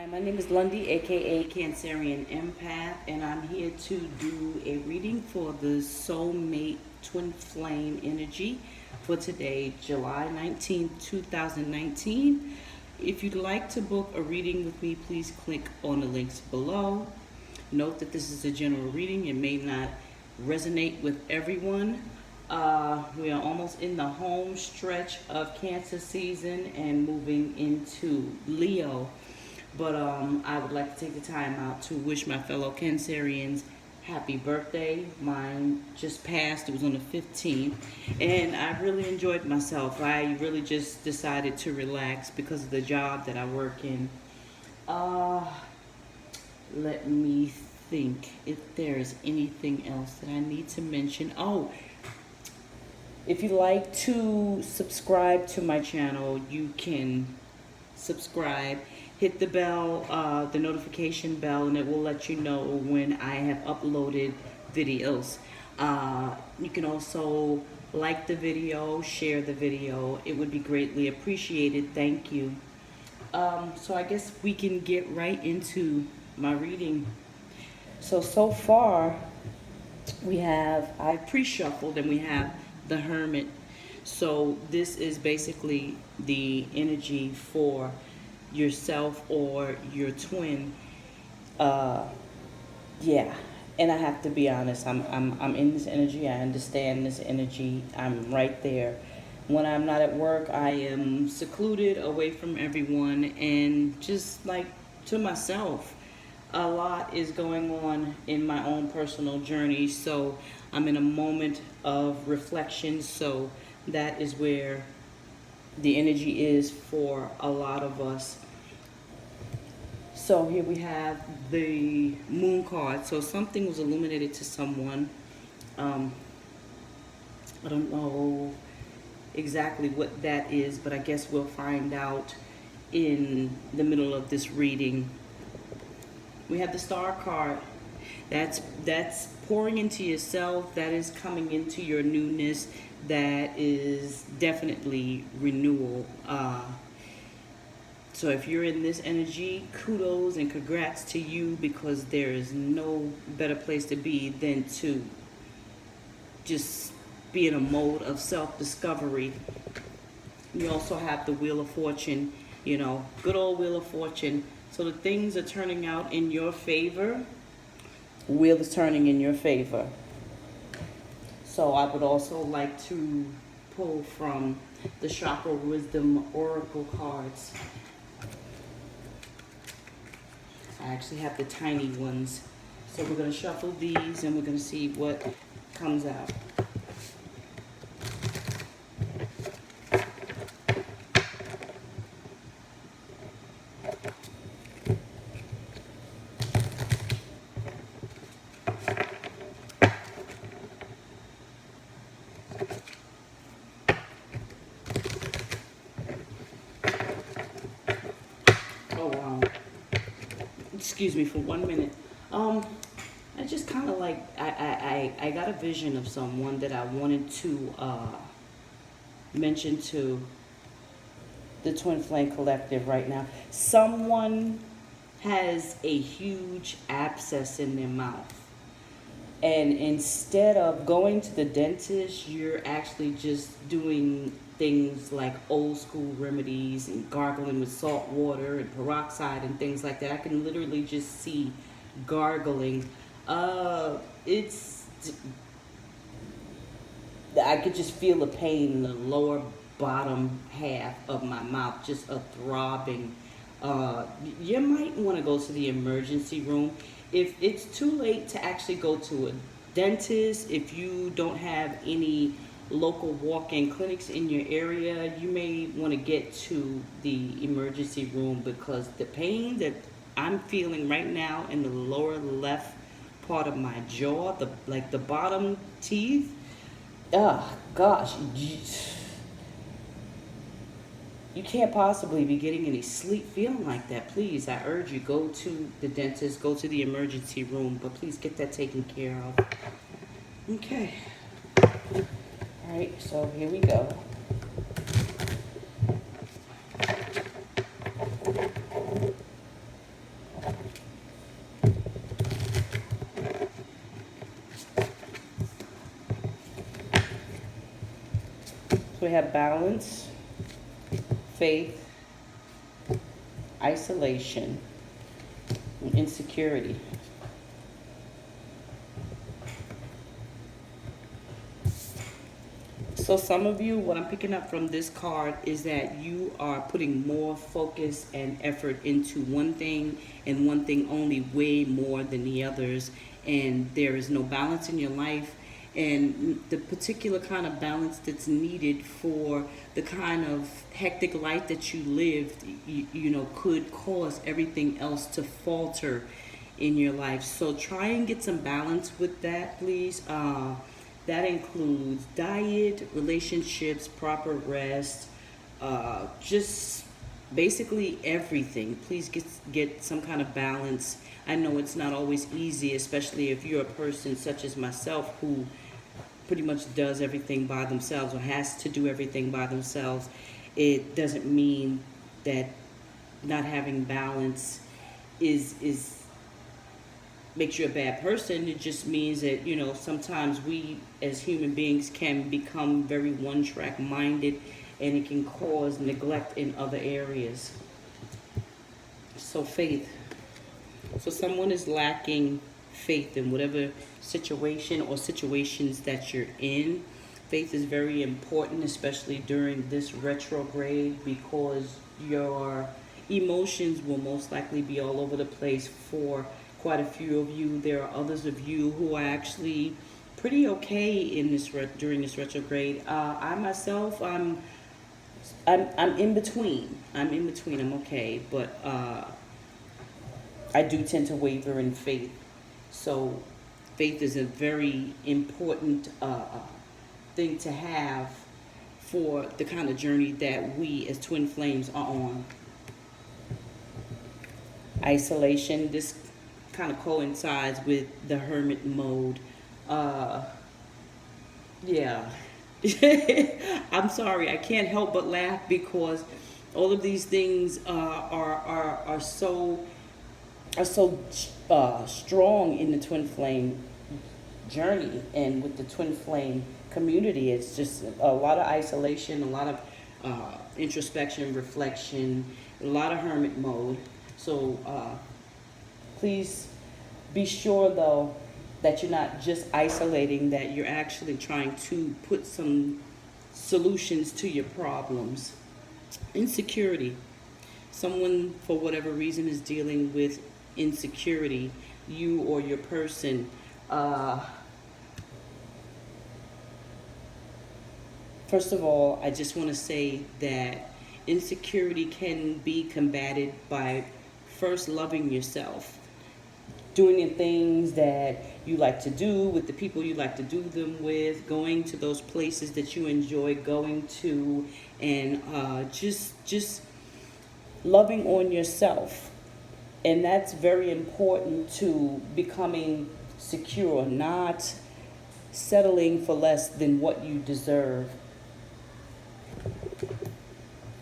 Hi, my name is Lundy, aka Cancerian Empath, and I'm here to do a reading for the Soulmate Twin Flame energy for today, July 19th, 2019. If you'd like to book a reading with me, please click on the links below. Note that this is a general reading. It may not resonate with everyone. We are almost in the home stretch of Cancer season and moving into Leo. But I would like to take the time out to wish my fellow Cancerians happy birthday. Mine just passed. It was on the 15th. And I really enjoyed myself. I really just decided to relax because of the job that I work in. Let me think if there's anything else that I need to mention. Oh, if you'd like to subscribe to my channel, you can subscribe. Hit the bell, the notification bell, and it will let you know when I have uploaded videos. You can also like the video, share the video. It would be greatly appreciated. Thank you. So I guess we can get right into my reading. So far, I pre-shuffled and we have the Hermit. So this is basically the energy for yourself or your twin. Yeah, and I have to be honest, I'm in this energy. I understand this energy. I'm right there. When I'm not at work, I am secluded away from everyone and just like to myself. A lot is going on in my own personal journey, so I'm in a moment of reflection. So that is where the energy is for a lot of us. So here we have the Moon card. So something was illuminated to someone. I don't know exactly what that is, but I guess we'll find out in the middle of this reading. We have the Star card. That's pouring into yourself. That is coming into your newness. That is definitely renewal. So if you're in this energy, kudos and congrats to you, because there is no better place to be than to just be in a mode of self-discovery. You also have the Wheel of Fortune, good old Wheel of Fortune. So the things are turning out in your favor. Wheel is turning in your favor. So I would also like to pull from the Chakra Wisdom Oracle cards. I actually have the tiny ones. So we're going to shuffle these and we're going to see what comes out. Oh, wow. Excuse me for 1 minute. I just kind of like, I got a vision of someone that I wanted to mention to the Twin Flame Collective right now. Someone has a huge abscess in their mouth. And instead of going to the dentist, you're actually just doing things like old school remedies and gargling with salt water and peroxide and things like that. I can literally just see gargling. I could just feel the pain in the lower bottom half of my mouth, just a throbbing. You might want to go to the emergency room. If it's too late to actually go to a dentist, if you don't have any local walk-in clinics in your area, you may want to get to the emergency room, because the pain that I'm feeling right now in the lower left part of my jaw, the bottom teeth, oh gosh, you can't possibly be getting any sleep feeling like that. Please, I urge you, go to the dentist, go to the emergency room, but please get that taken care of. Okay. All right, so here we go. We have balance, faith, isolation, and insecurity. So some of you, what I'm picking up from this card is that you are putting more focus and effort into one thing and one thing only, way more than the others. And there is no balance in your life. And the particular kind of balance that's needed for the kind of hectic life that you lived, you know, could cause everything else to falter in your life. So try and get some balance with that, please. That includes diet, relationships, proper rest, just basically everything. Please get some kind of balance. I know it's not always easy, especially if you're a person such as myself who pretty much does everything by themselves or has to do everything by themselves. It doesn't mean that not having balance is makes you a bad person. It just means that, you know, sometimes we as human beings can become very one-track minded, and it can cause neglect in other areas. So faith. So someone is lacking faith in whatever situation or situations that you're in. Faith is very important, especially during this retrograde, because your emotions will most likely be all over the place for quite a few of you. There are others of you who are actually pretty okay in this during this retrograde. I myself, I'm in between. I'm okay, but I do tend to waver in faith. So faith is a very important thing to have for the kind of journey that we as twin flames are on. Isolation. This kind of coincides with the hermit mode. Yeah. I'm sorry, I can't help but laugh because all of these things are so strong in the twin flame journey and with the twin flame community. It's just a lot of isolation, a lot of introspection, reflection, a lot of hermit mode. So please be sure, though, that you're not just isolating, that you're actually trying to put some solutions to your problems. Insecurity. Someone, for whatever reason, is dealing with insecurity, you or your person. First of all, I just want to say that insecurity can be combated by first loving yourself, doing the things that you like to do with the people you like to do them with, going to those places that you enjoy going to, and just loving on yourself. And that's very important to becoming secure, not settling for less than what you deserve.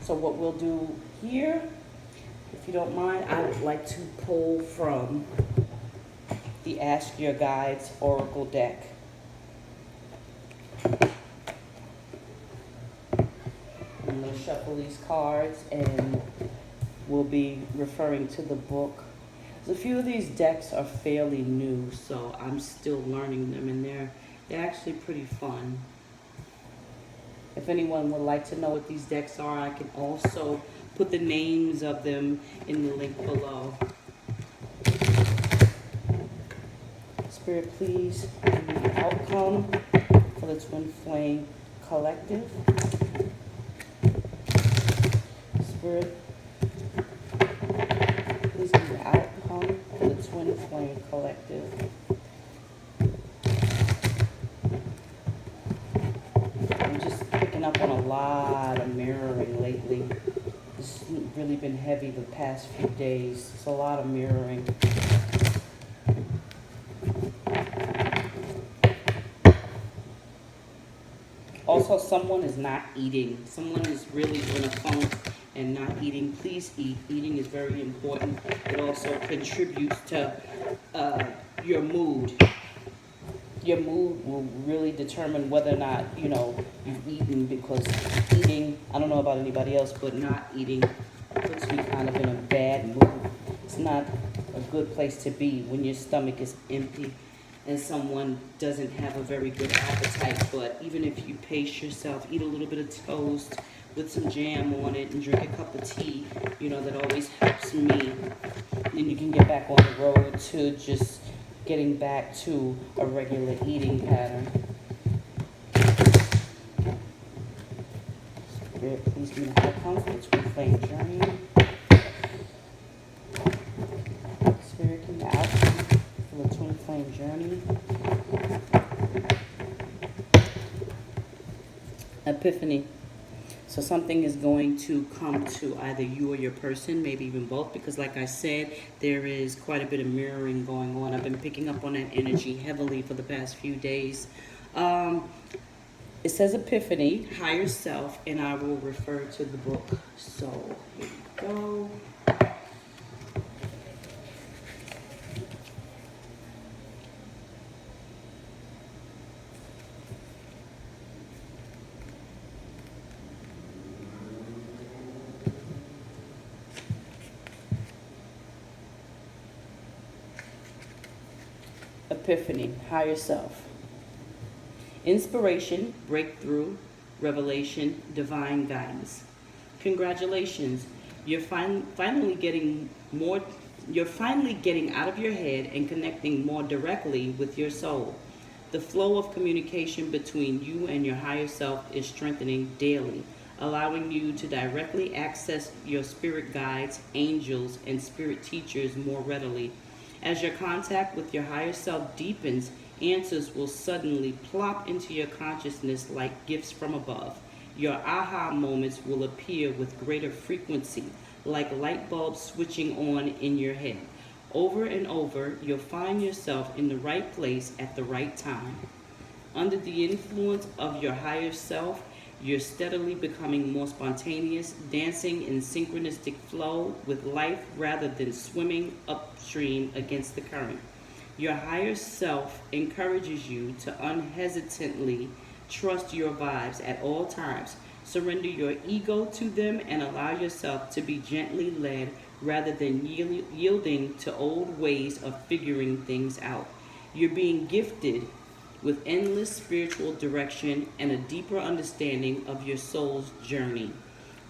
So what we'll do here, if you don't mind, I would like to pull from the Ask Your Guides Oracle deck. I'm going to shuffle these cards and we'll be referring to the book. A few of these decks are fairly new, so I'm still learning them, and they're actually pretty fun. If anyone would like to know what these decks are, I can also put the names of them in the link below. Spirit, please give me the outcome for the Twin Flame Collective. Spirit, please give me the outcome for the Twin Flame Collective. I'm just picking up on a lot of mirroring lately. This has really been heavy the past few days. It's a lot of mirroring. Also, someone is not eating. Someone is really in a funk and not eating. Please eat. Eating is very important. It also contributes to your mood. Your mood will really determine whether or not, you know, you've eaten, because eating, I don't know about anybody else, but not eating puts me kind of in a bad mood. It's not a good place to be when your stomach is empty and someone doesn't have a very good appetite. But even if you pace yourself, eat a little bit of toast with some jam on it and drink a cup of tea, you know, that always helps me. Then you can get back on the road to just getting back to a regular eating pattern. Spirit, please be my comfort, twin flame journey. Spirit, give me outcome for the twin flame journey. Epiphany. So something is going to come to either you or your person, maybe even both, because like I said, there is quite a bit of mirroring going on. I've been picking up on that energy heavily for the past few days. It says Epiphany, higher self, and I will refer to the book. So here we go. Epiphany, higher self. Inspiration, breakthrough, revelation, divine guidance. Congratulations, you're finally getting out of your head and connecting more directly with your soul. The flow of communication between you and your higher self is strengthening daily, allowing you to directly access your spirit guides, angels, and spirit teachers more readily. As your contact with your higher self deepens, answers will suddenly plop into your consciousness like gifts from above. Your aha moments will appear with greater frequency, like light bulbs switching on in your head. Over and over, you'll find yourself in the right place at the right time. Under the influence of your higher self, you're steadily becoming more spontaneous, dancing in synchronistic flow with life rather than swimming upstream against the current. Your higher self encourages you to unhesitantly trust your vibes at all times. Surrender your ego to them and allow yourself to be gently led rather than yielding to old ways of figuring things out. You're being gifted with endless spiritual direction and a deeper understanding of your soul's journey.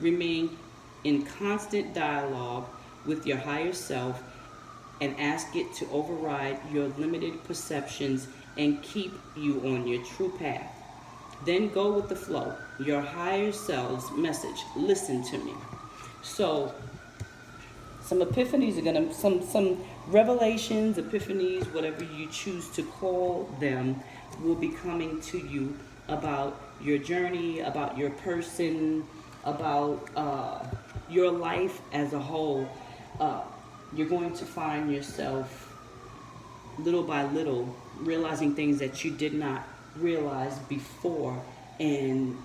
Remain in constant dialogue with your higher self and ask it to override your limited perceptions and keep you on your true path. Then go with the flow. Your higher self's message. Listen to me. So some epiphanies are gonna, some revelations, epiphanies, whatever you choose to call them, will be coming to you about your journey, about your person, about your life as a whole. You're going to find yourself little by little realizing things that you did not realize before, and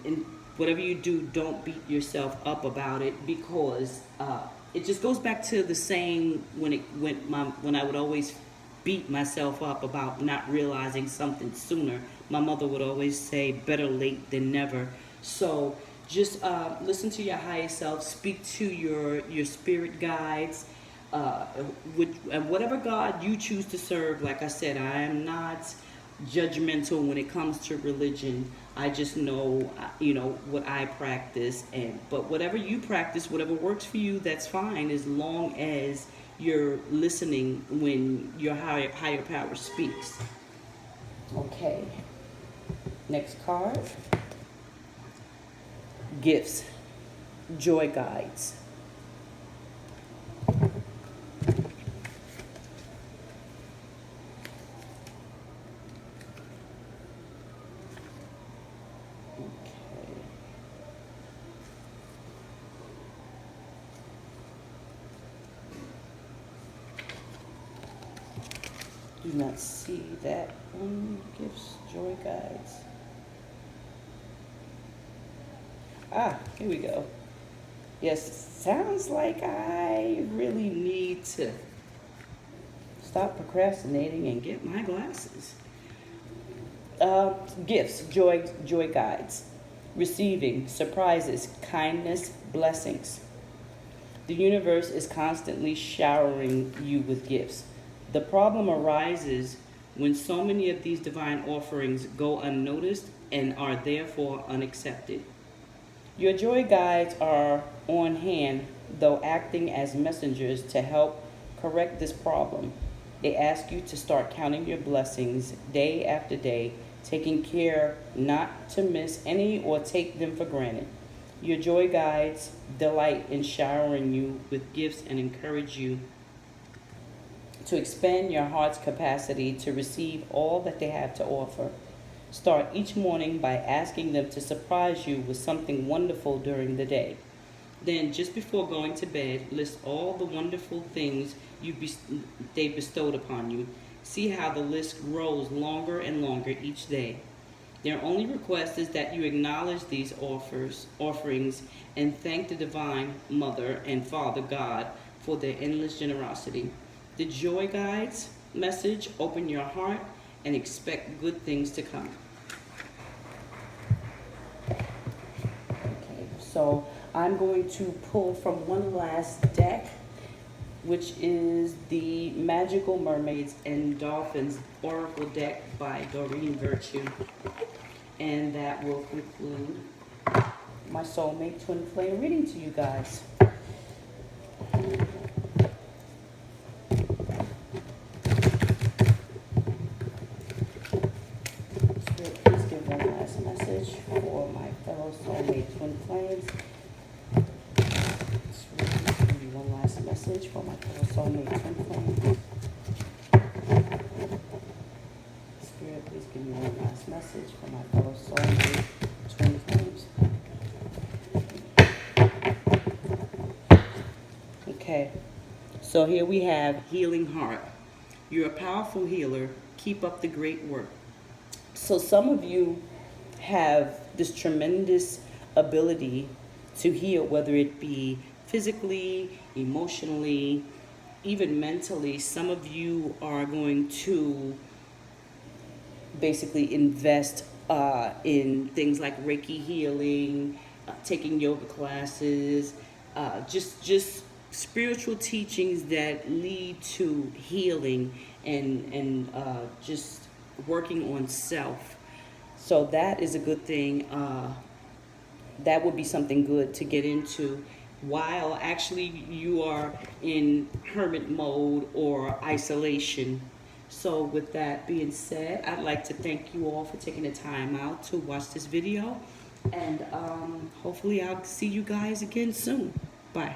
whatever you do, don't beat yourself up about it, because it just goes back to the saying when I would always beat myself up about not realizing something sooner. My mother would always say, better late than never. So just listen to your higher self, speak to your spirit guides, and whatever God you choose to serve. Like I said, I am not judgmental when it comes to religion. I just know, what I practice, but whatever you practice, whatever works for you, that's fine, as long as you're listening when your higher power speaks. Okay. Next card. Gifts. Joy guides. Do not see that one. Gifts, joy guides. Here we go. Yes, sounds like I really need to stop procrastinating and get my glasses. Gifts, joy guides. Receiving, surprises, kindness, blessings. The universe is constantly showering you with gifts. The problem arises when so many of these divine offerings go unnoticed and are therefore unaccepted. Your joy guides are on hand, though acting as messengers to help correct this problem. They ask you to start counting your blessings day after day, taking care not to miss any or take them for granted. Your joy guides delight in showering you with gifts and encourage you to expand your heart's capacity to receive all that they have to offer. Start each morning by asking them to surprise you with something wonderful during the day. Then, just before going to bed, list all the wonderful things they bestowed upon you. See how the list grows longer and longer each day. Their only request is that you acknowledge these offerings and thank the Divine Mother and Father God for their endless generosity. The Joy Guides message: open your heart and expect good things to come. Okay, so I'm going to pull from one last deck, which is the Magical Mermaids and Dolphins Oracle deck by Doreen Virtue. And that will conclude my Soulmate Twin Flame reading to you guys. Please give one last message for my fellow Soulmate Twin Flames. Give me one last message for my fellow Soulmate Twin Flames. Spirit, please give me one last message for my fellow Soulmate Twin Flames. Okay, so here we have Healing Heart. You're a powerful healer. Keep up the great work. So some of you have this tremendous ability to heal, whether it be physically, emotionally, even mentally. Some of you are going to basically invest in things like Reiki healing, taking yoga classes, just spiritual teachings that lead to healing and just working on self. So that is a good thing. That would be something good to get into while actually you are in hermit mode or isolation. So with that being said, I'd like to thank you all for taking the time out to watch this video. And hopefully I'll see you guys again soon. Bye.